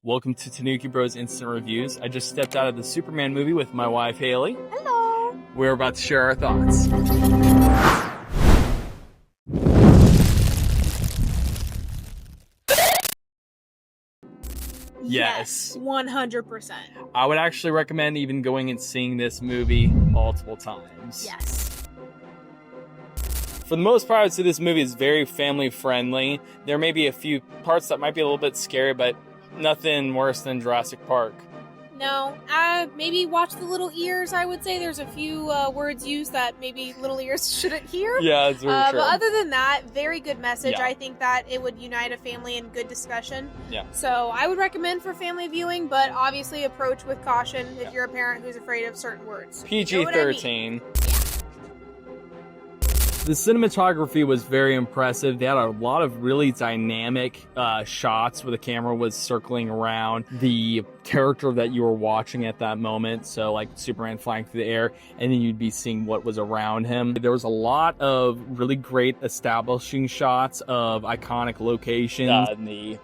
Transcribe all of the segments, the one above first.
Welcome to Tanuki Bros Instant Reviews. I just stepped out of the Superman movie with my wife, Haley. Hello! We're about to share our thoughts. Yes. 100%. I would actually recommend even going and seeing this movie multiple times. Yes. For the most part, I'd say this movie is very family friendly. There may be a few parts that might be a little bit scary, but nothing worse than Jurassic Park. No, maybe watch the little ears, I would say. There's a few words used that maybe little ears shouldn't hear. Yeah, that's very true. But other than that, very good message. Yeah. I think that it would unite a family in good discussion. Yeah. So I would recommend for family viewing, but obviously approach with caution if you're a parent who's afraid of certain words. PG-13. The cinematography was very impressive. They had a lot of really dynamic shots where the camera was circling around the character that you were watching at that moment. So like Superman flying through the air, and then you'd be seeing what was around him. There was a lot of really great establishing shots of iconic locations. In the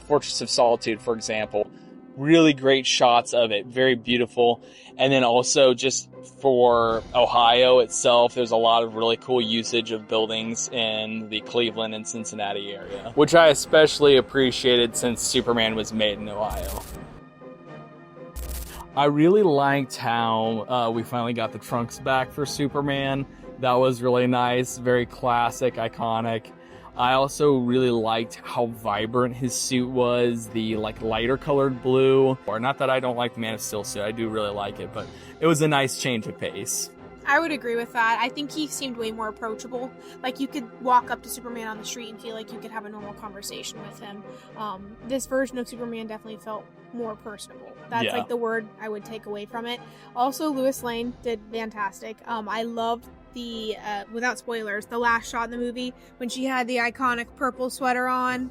Fortress of Solitude, for example. Really great shots of it. Very beautiful. And then also just for Ohio itself, there's a lot of really cool usage of buildings in the Cleveland and Cincinnati area, which I especially appreciated since Superman was made in Ohio. I really liked how we finally got the trunks back for Superman. That was really nice. Very classic, iconic. I also really liked how vibrant his suit was, the lighter colored blue. Or not that I don't like the Man of Steel suit, I do really like it, but it was a nice change of pace. I would agree with that. I think he seemed way more approachable. Like, you could walk up to Superman on the street and feel like you could have a normal conversation with him. This version of Superman definitely felt more personable. That's like the word I would take away from it. Also, Lois Lane did fantastic. I loved the, without spoilers, the last shot in the movie when she had the iconic purple sweater on.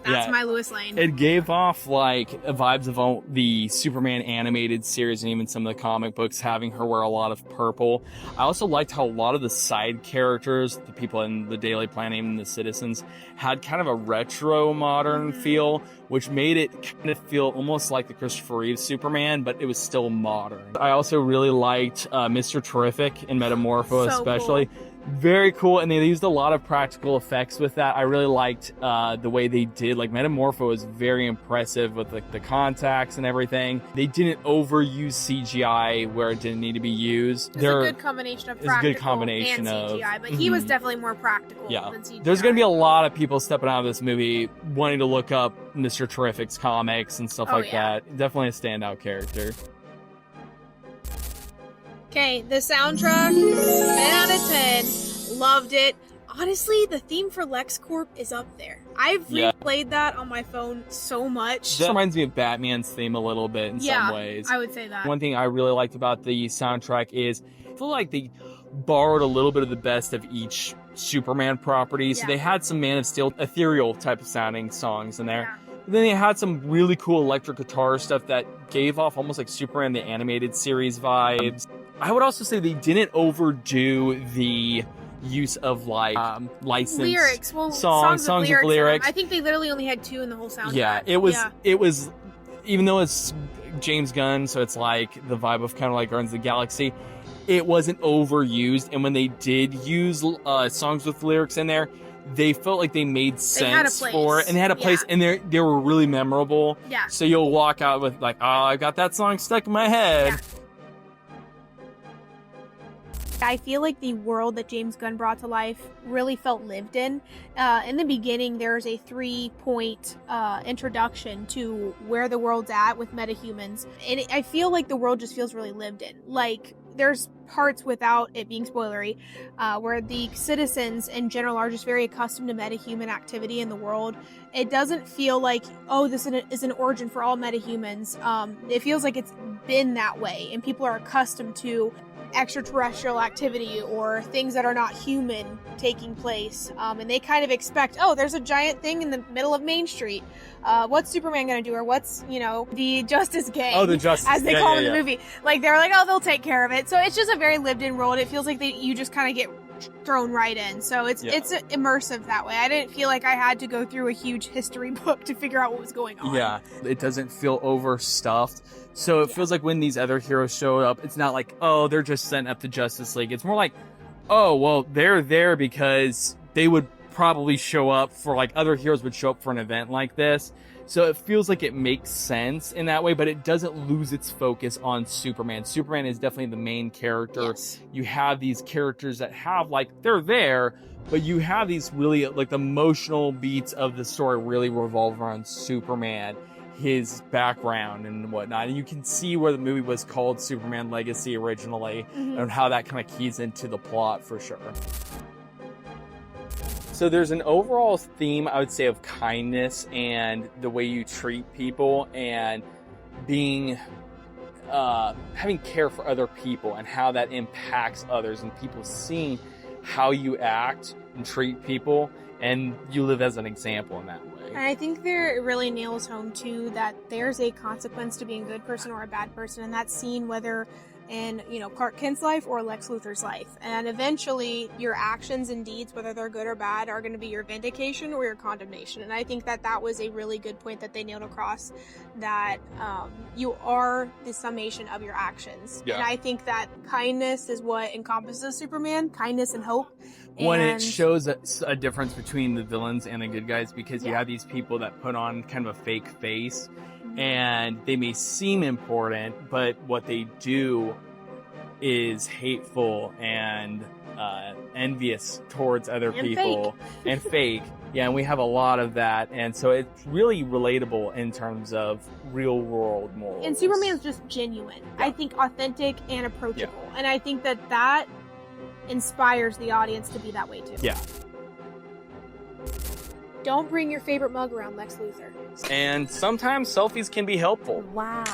That's my Lois Lane. It gave off vibes of all the Superman animated series and even some of the comic books having her wear a lot of purple. I also liked how a lot of the side characters, the people in the Daily Planet and the citizens, had kind of a retro modern feel, which made it kind of feel almost like the Christopher Reeve Superman, but it was still modern. I also really liked Mr. Terrific in Metamorpho, especially. Cool. Very cool, and they used a lot of practical effects with that. I really liked the way they did. Metamorpho was very impressive with the contacts and everything. They didn't overuse CGI where it didn't need to be used. It's a good combination of practical and CGI, but he was definitely more practical than CGI. There's going to be a lot of people stepping out of this movie wanting to look up Mr. Terrific's comics and stuff that. Definitely a standout character. Okay, the soundtrack, 10 out of 10. Loved it. Honestly, the theme for LexCorp is up there. I've replayed that on my phone so much. That reminds me of Batman's theme a little bit in some ways. I would say that. One thing I really liked about the soundtrack is I feel like they borrowed a little bit of the best of each Superman property. So they had some Man of Steel ethereal type of sounding songs in there. Yeah. Then they had some really cool electric guitar stuff that gave off almost like Superman the Animated Series vibes. I would also say they didn't overdo the use of licensed lyrics. Well, songs with lyrics. I think they literally only had 2 in the whole soundtrack. Yeah, it was even though it's James Gunn, so it's like the vibe of kind of like Guardians of the Galaxy, it wasn't overused. And when they did use songs with lyrics in there, they felt like they made sense for it, and they had a place, and they were really memorable. Yeah. So you'll walk out with oh, I got that song stuck in my head. Yeah. I feel like the world that James Gunn brought to life really felt lived in. In the beginning, there's a 3-point introduction to where the world's at with metahumans. And I feel like the world just feels really lived in. There's parts, without it being spoilery, where the citizens in general are just very accustomed to metahuman activity in the world. It doesn't feel like, oh, this is an origin for all metahumans. It feels like it's been that way, and people are accustomed to extraterrestrial activity or things that are not human taking place, and they kind of expect, oh, there's a giant thing in the middle of Main Street, what's Superman gonna do, or what's the Justice Gang, as they call in the movie, they're like, oh, they'll take care of it. So it's just a very lived in world. It feels like you just kind of get thrown right in. So it's immersive that way. I didn't feel like I had to go through a huge history book to figure out what was going on. Yeah, it doesn't feel overstuffed. So it feels like when these other heroes show up, it's not like, oh, they're just sent up to Justice League. It's more like, oh, well, they're there because they would probably show up for, like, other heroes would show up for an event like this. So it feels like it makes sense in that way, but it doesn't lose its focus on Superman. Superman is definitely the main character. Yes. You have these characters that have, like, they're there, but you have these really, like, the emotional beats of the story really revolve around Superman, his background and whatnot. And you can see where the movie was called Superman Legacy originally, and how that kind of keys into the plot for sure. So there's an overall theme, I would say, of kindness and the way you treat people and being, having care for other people and how that impacts others and people seeing how you act and treat people, and you live as an example in that way. And I think there it really nails home too that there's a consequence to being a good person or a bad person, and that's seen whether in, you know, Clark Kent's life or Lex Luthor's life. And eventually your actions and deeds, whether they're good or bad, are going to be your vindication or your condemnation. And I think that that was a really good point that they nailed across, that you are the summation of your actions. Yeah. And I think that kindness is what encompasses Superman, kindness and hope. When it shows a difference between the villains and the good guys, because you have these people that put on kind of a fake face, and they may seem important, but what they do is hateful and envious towards other people and fake. Yeah, and we have a lot of that, and so it's really relatable in terms of real world morals. And Superman's just genuine. I think authentic and approachable. And I think that that inspires the audience to be that way too. Yeah. Don't bring your favorite mug around, Lex Luthor. And sometimes selfies can be helpful. Wow.